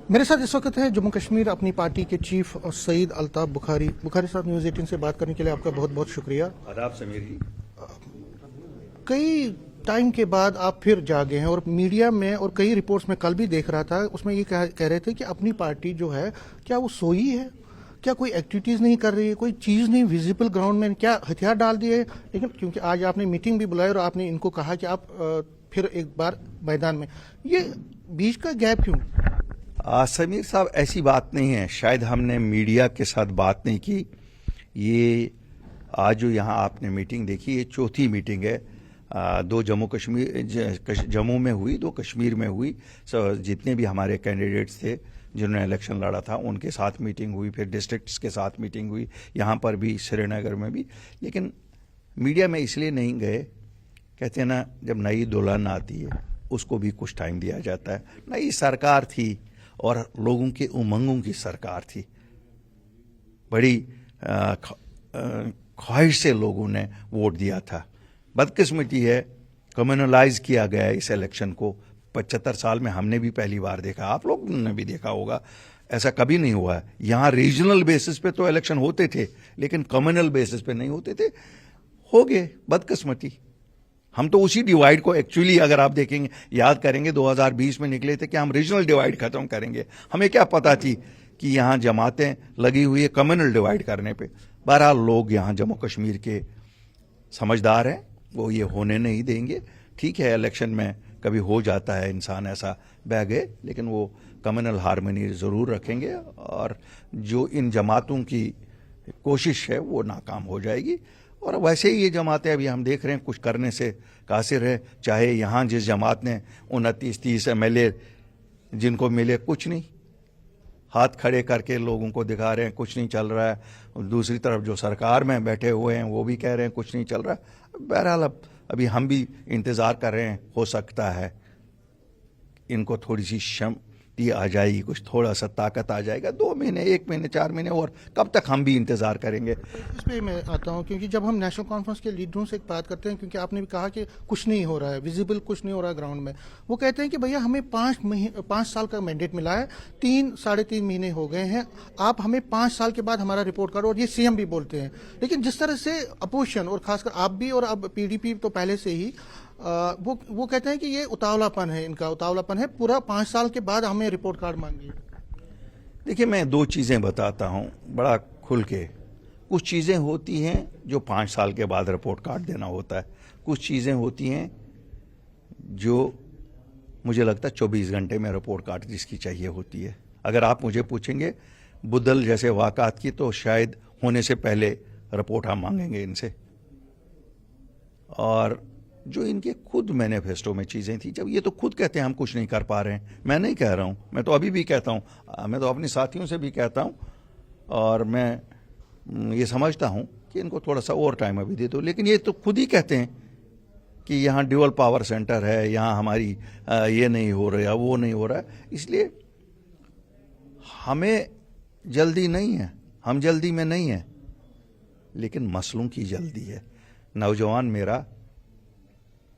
میرے ساتھ اس وقت ہے جموں کشمیر اپنی پارٹی کے چیف سعید الطاف بخاری صاحب، نیوز 18 سے بات کرنے کے لیے آپ کا بہت بہت شکریہ۔ آداب سمیر جی۔ کئی ٹائم کے بعد آپ پھر جاگے ہیں، اور میڈیا میں اور کئی رپورٹس میں کل بھی دیکھ رہا تھا، اس میں یہ کہہ رہے تھے کہ اپنی پارٹی جو ہے کیا وہ سوئی ہے، کیا کوئی ایکٹیویٹیز نہیں کر رہی ہے، کوئی چیز نہیں ویزیبل گراؤنڈ میں، کیا ہتھیار ڈال دیے؟ لیکن کیونکہ آج آپ نے میٹنگ بھی بلائی اور آپ نے ان کو کہا کہ آپ پھر ایک بار میدان میں، یہ بیچ کا گیپ کیوں؟ سمیر صاحب، ایسی بات نہیں ہے، شاید ہم نے میڈیا کے ساتھ بات نہیں کی۔ یہ آج جو یہاں آپ نے میٹنگ دیکھی، یہ چوتھی میٹنگ ہے۔ دو جموں میں ہوئی، دو کشمیر میں ہوئی۔ جتنے بھی ہمارے کینڈیڈیٹس تھے جنہوں نے الیکشن لڑا تھا ان کے ساتھ میٹنگ ہوئی، پھر ڈسٹرکٹس کے ساتھ میٹنگ ہوئی، یہاں پر بھی، سری نگر میں بھی۔ لیکن میڈیا میں اس لیے نہیں گئے، کہتے ہیں نا جب نئی دلہن آتی ہے اس کو بھی کچھ ٹائم دیا جاتا ہے۔ نئی سرکار تھی اور لوگوں کے امنگوں کی سرکار تھی، بڑی خواہش سے لوگوں نے ووٹ دیا تھا۔ بدقسمتی ہے کمیونلائز کیا گیا اس الیکشن کو۔ 75 سال میں ہم نے بھی پہلی بار دیکھا، آپ لوگوں نے بھی دیکھا ہوگا، ایسا کبھی نہیں ہوا ہے۔ یہاں ریجنل بیسس پہ تو الیکشن ہوتے تھے لیکن کمیونل بیسس پہ نہیں ہوتے تھے، ہو گئے، بدقسمتی۔ ہم تو اسی ڈیوائیڈ کو ایکچولی اگر آپ دیکھیں گے، یاد کریں گے 2020 میں نکلے تھے کہ ہم ریجنل ڈیوائیڈ ختم کریں گے۔ ہمیں کیا پتا تھی کہ یہاں جماعتیں لگی ہوئی ہے کمیونل ڈیوائیڈ کرنے پہ۔ بہرحال لوگ یہاں جموں کشمیر کے سمجھدار ہیں، وہ یہ ہونے نہیں دیں گے۔ ٹھیک ہے، الیکشن میں کبھی ہو جاتا ہے، انسان ایسا بہ گئے، لیکن وہ کمیونل ہارمنی ضرور رکھیں گے، اور جو ان جماعتوں کی کوشش ہے وہ ناکام ہو جائے گی۔ اور ویسے ہی یہ جماعتیں ابھی ہم دیکھ رہے ہیں کچھ کرنے سے قاصر ہے، چاہے یہاں جس جماعت نے 29-30 MLA جن کو ملے، کچھ نہیں، ہاتھ کھڑے کر کے لوگوں کو دکھا رہے ہیں کچھ نہیں چل رہا ہے۔ دوسری طرف جو سرکار میں بیٹھے ہوئے ہیں وہ بھی کہہ رہے ہیں کچھ نہیں چل رہا ہے۔ بہرحال ابھی ہم بھی انتظار کر رہے ہیں، ہو سکتا ہے ان کو تھوڑی سی شمتی آ جائے گی، کچھ تھوڑا سا طاقت آ جائے گا، 2 مہینے، 1 مہینے، 4 مہینے، اور کب تک ہم بھی انتظار کریں گے؟ اس پہ میں آتا ہوں، کیونکہ جب ہم نیشنل کانفرنس کے لیڈروں سے بات کرتے ہیں، کیونکہ آپ نے بھی کہا کہ کچھ نہیں ہو رہا ہے ویزیبل، کچھ نہیں ہو رہا ہے گراؤنڈ میں، وہ کہتے ہیں کہ بھیا ہمیں 5 سال کا مینڈیٹ ملا ہے، 3-3.5 مہینے ہو گئے ہیں، آپ ہمیں 5 سال کے بعد ہمارا رپورٹ کرو، اور یہ CM بھی بولتے ہیں۔ لیکن جس طرح سے اپوزیشن، اور خاص کر آپ بھی اور اب PDP تو پہلے سے ہی، وہ کہتے ہیں کہ یہ اتاولا پن ہے، ان کا اتاولا پن ہے، پورا 5 سال کے بعد ہمیں رپورٹ کارڈ مانگیے۔ دیکھیے، میں 2 چیزیں بتاتا ہوں بڑا کھل کے۔ کچھ چیزیں ہوتی ہیں جو 5 سال کے بعد رپورٹ کارڈ دینا ہوتا ہے، کچھ چیزیں ہوتی ہیں جو مجھے لگتا ہے 24 گھنٹے میں رپورٹ کارڈ جس کی چاہیے ہوتی ہے۔ اگر آپ مجھے پوچھیں گے بدل جیسے واقعات کی، تو شاید ہونے سے پہلے رپورٹ ہم مانگیں گے ان سے۔ اور جو ان کے خود مینیفیسٹو میں چیزیں تھیں، جب یہ تو خود کہتے ہیں ہم کچھ نہیں کر پا رہے ہیں، میں نہیں کہہ رہا ہوں، میں تو ابھی بھی کہتا ہوں، میں تو اپنے ساتھیوں سے بھی کہتا ہوں، اور میں یہ سمجھتا ہوں کہ ان کو تھوڑا سا اور ٹائم ابھی دے دو، لیکن یہ تو خود ہی کہتے ہیں کہ یہاں ڈیول پاور سینٹر ہے، یہاں ہماری یہ نہیں ہو رہا، وہ نہیں ہو رہا ہے۔ اس لیے ہمیں جلدی نہیں ہے، ہم جلدی میں نہیں ہیں، لیکن مسئلوں کی جلدی ہے۔ نوجوان میرا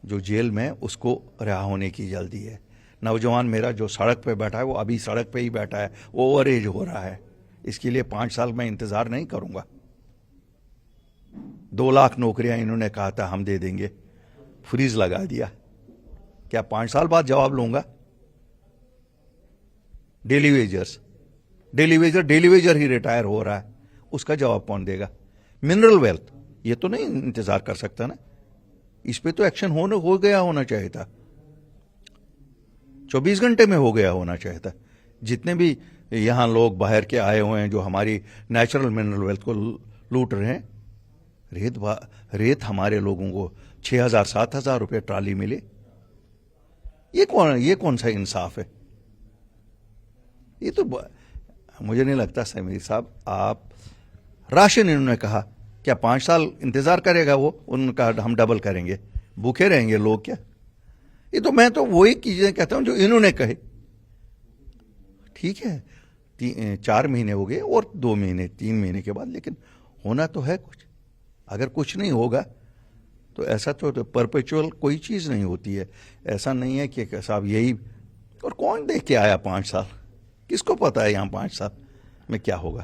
جو جیل میں، اس کو رہا ہونے کی جلدی ہے۔ نوجوان میرا جو سڑک پہ بیٹھا ہے، وہ ابھی سڑک پہ ہی بیٹھا ہے، وہ اوور ایج ہو رہا ہے۔ اس کے لیے 5 سال میں انتظار نہیں کروں گا۔ 2 لاکھ نوکریاں انہوں نے کہا تھا ہم دے دیں گے، فریز لگا دیا، کیا 5 سال بعد جواب لوں گا؟ ڈیلی ویجر ہی ریٹائر ہو رہا ہے، اس کا جواب کون دے گا؟ منرل ویلتھ، یہ تو نہیں انتظار کر سکتا نا، اس پہ تو ایکشن ہو گیا ہونا چاہیے تھا، 24 گھنٹے میں ہو گیا ہونا چاہیے تھا۔ جتنے بھی یہاں لوگ باہر کے آئے ہوئے ہیں جو ہماری نیچرل منرل ویلتھ کو لوٹ رہے ہیں، ریت ہمارے لوگوں کو 6,000-7,000 روپے ٹرالی ملے، یہ کون سا انصاف ہے؟ یہ تو مجھے نہیں لگتا سمیر صاحب۔ آپ راشن انہوں نے کہا، کیا 5 سال انتظار کرے گا وہ؟ انہوں نے کہا ہم ڈبل کریں گے، بھوکے رہیں گے لوگ کیا؟ یہ تو میں تو وہی چیزیں کہتا ہوں جو انہوں نے کہے۔ ٹھیک ہے، 4 مہینے ہو گئے، اور 2 مہینے 3 مہینے کے بعد، لیکن ہونا تو ہے کچھ۔ اگر کچھ نہیں ہوگا تو ایسا تو پرپیچول کوئی چیز نہیں ہوتی ہے۔ ایسا نہیں ہے کہ صاحب یہی، اور کون دیکھ کے آیا 5 سال؟ کس کو پتا ہے یہاں 5 سال میں کیا ہوگا؟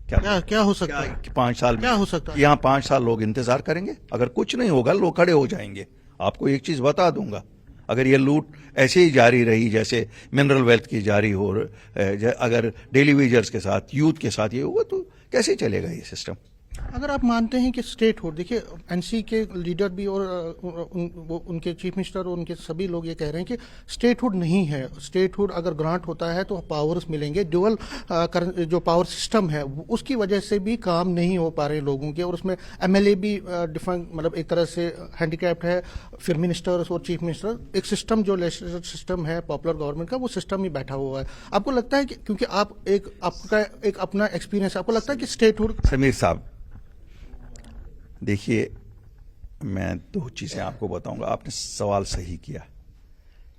کیا ہو سکتا ہے؟ 5 سال میں کیا ہو سکتا ہے؟ یہاں 5 سال لوگ انتظار کریں گے؟ اگر کچھ نہیں ہوگا لوگ کھڑے ہو جائیں گے. آپ کو ایک چیز بتا دوں گا, اگر یہ لوٹ ایسے ہی جاری رہی جیسے منرل ویلتھ کی جاری ہو, اگر ڈیلی ویجرز کے ساتھ, یوتھ کے ساتھ یہ ہوگا تو کیسے چلے گا یہ سسٹم؟ اگر آپ مانتے ہیں کہ اسٹیٹ ہوڈ, دیکھیے این سی کے لیڈر بھی اور ان کے چیف منسٹر اور ان کے سبھی لوگ یہ کہہ رہے ہیں کہ اسٹیٹ ہوڈ نہیں ہے. اسٹیٹ ہوڈ اگر گرانٹ ہوتا ہے تو پاورز ملیں گے. ڈیول جو پاور سسٹم ہے اس کی وجہ سے بھی کام نہیں ہو پا رہے لوگوں کے, اور اس میں ایم ایل اے بھی ڈیفرنٹ مطلب ایک طرح سے ہینڈی کیپڈ ہے, پھر منسٹرز اور چیف منسٹر, ایک سسٹم جو لیجسلیٹو سسٹم ہے پاپولر گورنمنٹ کا وہ سسٹم ہی بیٹھا ہوا ہے. آپ کو لگتا ہے کہ کیونکہ آپ کا ایک اپنا ایکسپیرینس, آپ کو لگتا ہے کہ اسٹیٹ ہوڈ؟ سمیر صاحب دیکھیے, میں 2 چیزیں آپ کو بتاؤں گا. آپ نے سوال صحیح کیا.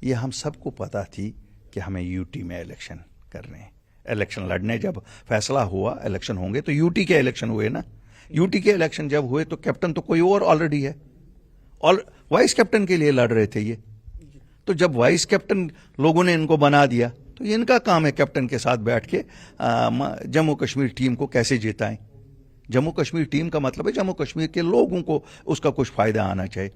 یہ ہم سب کو پتا تھی کہ ہمیں یو ٹی میں الیکشن کرنے ہیں, الیکشن لڑنے. جب فیصلہ ہوا الیکشن ہوں گے تو یو ٹی کے الیکشن ہوئے نا. یو ٹی کے الیکشن جب ہوئے تو کیپٹن تو کوئی اور آلریڈی ہے, اور وائس کیپٹن کے لیے لڑ رہے تھے یہ. تو جب وائس کیپٹن لوگوں نے ان کو بنا دیا تو یہ ان کا کام ہے کیپٹن کے ساتھ بیٹھ کے جموں کشمیر ٹیم کو کیسے جیتائیں. جموں کشمیر ٹیم کا مطلب ہے جموں کشمیر کے لوگوں کو اس کا کچھ فائدہ آنا چاہیے.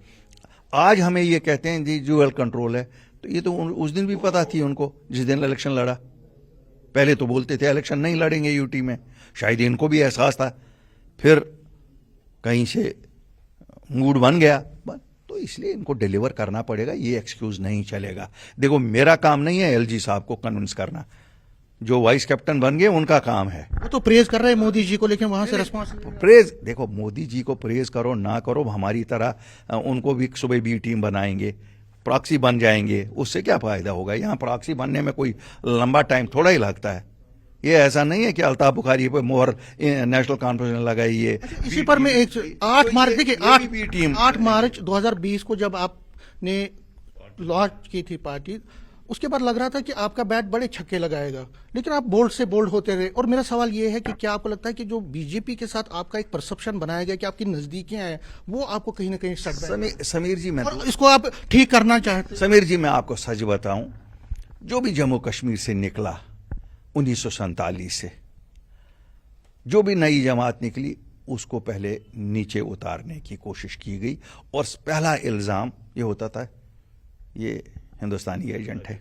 آج ہمیں یہ کہتے ہیں جی ڈیول کنٹرول ہے, تو یہ تو اس دن بھی پتا تھی ان کو جس دن الیکشن لڑا. پہلے تو بولتے تھے الیکشن نہیں لڑیں گے یو ٹی میں, شاید ان کو بھی احساس تھا, پھر کہیں سے موڈ بن گیا, تو اس لیے ان کو ڈیلیور کرنا پڑے گا. یہ ایکسکیوز نہیں چلے گا. دیکھو میرا کام نہیں ہے ایل جی صاحب کو کنونس کرنا, جو وائس کیپٹن بن گئے ان کا کام ہے. وہ تو پریز کر رہے ہیں مودی جی کو, لیکن وہاں سے ریسپانس پریز, دیکھو مودی جی کو پریز کرو نہ کرو, ہماری طرح ان کو بھی صبح بی ٹیم بنائیں گے, پراکسی بن جائیں گے, اس سے کیا فائدہ ہوگا؟ یہاں پراکسی بننے میں کوئی لمبا ٹائم تھوڑا ہی لگتا ہے. یہ ایسا نہیں ہے کہ الطاف بخاری پہ مہر نیشنل کانفرنس نے لگائی ہے. اسی پر میں 8 مارچ دیکھیے 8 مارچ 2020 کو جب آپ نے لانچ کی تھی پارٹی, اس کے بعد لگ رہا تھا کہ آپ کا بیٹ بڑے چھکے لگائے گا, لیکن آپ بولڈ سے بولڈ ہوتے رہے. اور میرا سوال یہ ہے کہ کیا آپ کو لگتا ہے کہ جو بی جے پی کے ساتھ آپ کا ایک پرسپشن بنایا گیا کہ آپ کی نزدیکیاں ہیں, وہ آپ کو کہیں نہ کہیں سٹ بیک؟ سمیر جی, میں اس کو آپ ٹھیک کرنا چاہتے ہیں؟ سمیر جی, میں آپ کو سچ بتاؤں, جو بھی جموں کشمیر سے نکلا 1947 سے, جو بھی نئی جماعت نکلی اس کو پہلے نیچے اتارنے کی کوشش کی گئی, اور پہلا الزام یہ ہوتا تھا یہ ہندوستانی ایجنٹ ہے.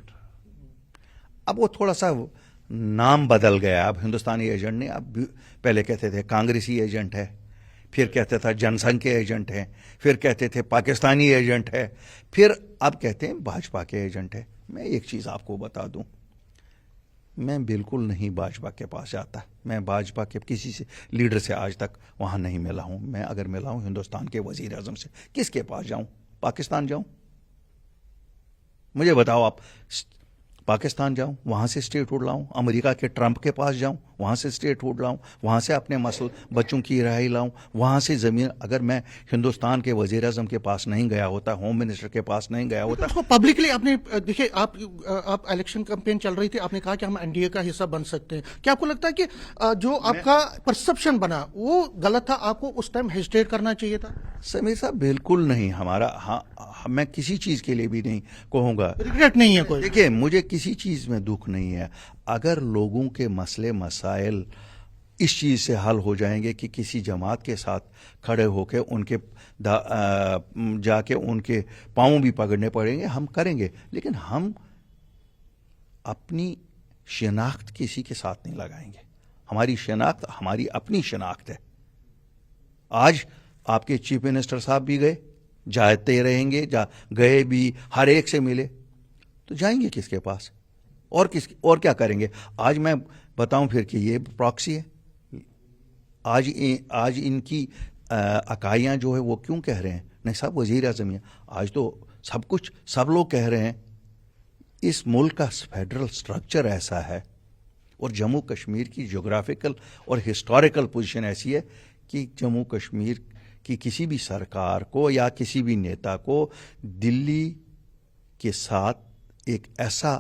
اب وہ تھوڑا سا نام بدل گیا. اب ہندوستانی ایجنٹ نے, اب پہلے کہتے تھے کانگریسی ایجنٹ ہے, پھر کہتے تھا جن سنگھ کے ایجنٹ ہیں, پھر کہتے تھے پاکستانی ایجنٹ ہے, پھر اب کہتے ہیں بھاجپا کے ایجنٹ ہے. میں ایک چیز آپ کو بتا دوں, میں بالکل نہیں بھاجپا کے پاس جاتا. میں بھاجپا کے کسی سے لیڈر سے آج تک وہاں نہیں ملا ہوں. میں اگر ملا ہوں ہندوستان کے وزیر اعظم سے, کس کے پاس جاؤں؟ پاکستان جاؤں؟ مجھے بتاؤ آپ. پاکستان جاؤں, وہاں سے اسٹیٹ ہوڈ لاؤں؟ امریکہ کے ٹرمپ کے پاس جاؤں, وہاں سے اسٹیٹ ہوڈ لاؤں؟ وہاں سے اپنے بچوں کی رہائی لاؤں؟ وہاں سے زمین, اگر میں ہندوستان کے وزیر اعظم کے پاس نہیں گیا ہوتا, ہوم منسٹر کے پاس نہیں گیا ہوتا. اس کو پبلکلی آپ نے دیکھیے, آپ الیکشن کمپین چل رہی تھی, آپ نے کہا کہ ہم این ڈی اے کا حصہ بن سکتے ہیں. کیا آپ کو لگتا ہے کہ جو آپ کا پرسپشن بنا وہ غلط تھا, آپ کو اس ٹائم ہیزیٹیٹ کرنا چاہیے تھا؟ سمیر صاحب بالکل نہیں. ہمارا میں کسی چیز کے لیے بھی نہیں کہوں گا, ریگریٹ نہیں ہے کوئی. دیکھیے مجھے کسی چیز میں دکھ نہیں ہے. اگر لوگوں کے مسئلے مسائل اس چیز سے حل ہو جائیں گے کہ کسی جماعت کے ساتھ کھڑے ہو کے ان کے جا کے ان کے پاؤں بھی پکڑنے پڑیں گے, ہم کریں گے. لیکن ہم اپنی شناخت کسی کے ساتھ نہیں لگائیں گے. ہماری شناخت ہماری اپنی شناخت ہے. آج آپ کے چیف منسٹر صاحب بھی گئے, جاتے رہیں گے, گئے بھی, ہر ایک سے ملے, تو جائیں گے کس کے پاس اور کیا کریں گے؟ آج میں بتاؤں پھر کہ یہ پراکسی ہے. آج ان کی اکائیاں جو ہے وہ کیوں کہہ رہے ہیں نہیں صاحب وزیر اعظم ہیں؟ آج تو سب لوگ کہہ رہے ہیں اس ملک کا فیڈرل سٹرکچر ایسا ہے, اور جموں کشمیر کی جغرافیکل اور ہسٹوریکل پوزیشن ایسی ہے کہ جموں کشمیر کی کسی بھی سرکار کو یا کسی بھی نیتا کو دلی کے ساتھ ایک ایسا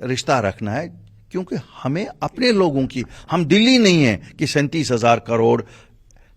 رشتہ رکھنا ہے, کیونکہ ہمیں اپنے لوگوں کی, ہم دلی نہیں ہیں کہ 37,000 کروڑ